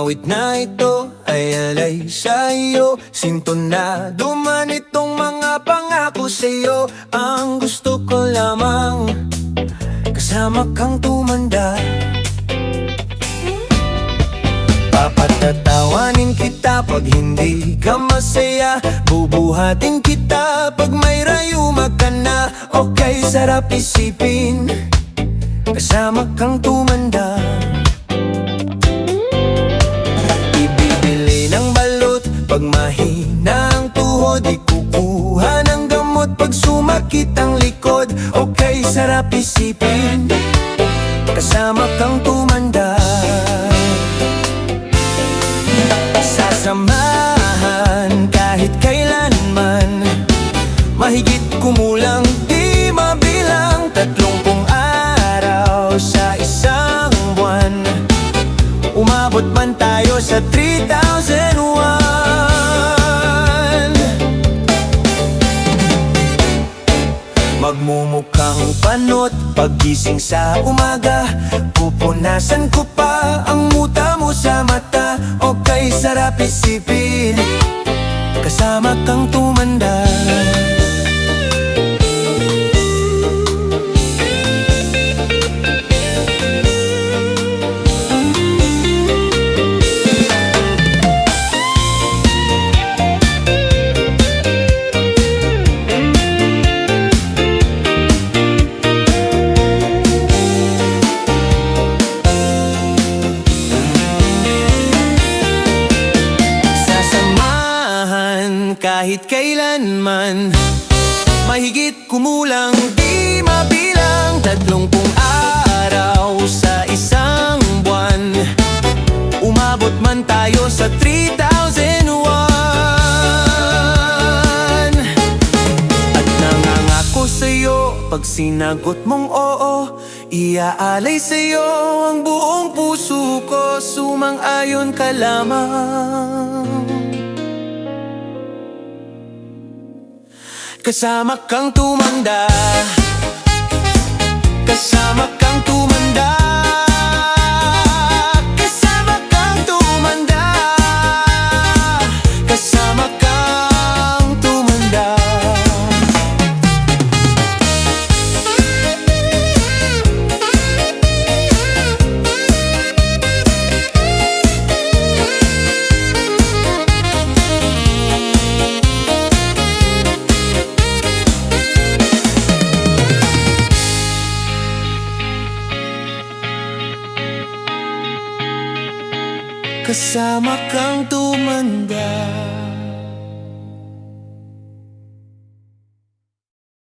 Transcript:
awit na ito ay alay sa iyo. Sintonado man itong mga pangako sa iyo. Ang gusto ko lamang kasama kang tumanda. Papatatawanin kita pag hindi ka masaya. Bubuhatin kita pag may rayuma ka na. Okay, sarap isipin kasama kang tumanda. Ibibili ng balot pag mahina ang tuhod. Ikukuha ng gamot pag sumakit ang likod. Okay, sarap isipin kasama kang tumanda. Sasamahan kahit kailanman, mahigit kumulang di mabilang. 30 araw sa isang buwan, umabot man tayo sa 3,001. Magmumukhang panot paggising sa umaga. Pupunasan ko pa ang muta mo sa mata. Okay, sarap isipin kasama kang tumanda. Kahit kailanman, mahigit kumulang di mabilang. 30 araw sa isang buwan, umabot man tayo sa 3,001. At nangangako sa'yo pag sinagot mong oo, iaalay sa'yo ang buong puso ko. Sumang-ayon ka lamang kasama kang tumanda. Kasama kang tumanda. Kasama kang tumanda. Kasama kang tumanda. Kasama kang tumanda.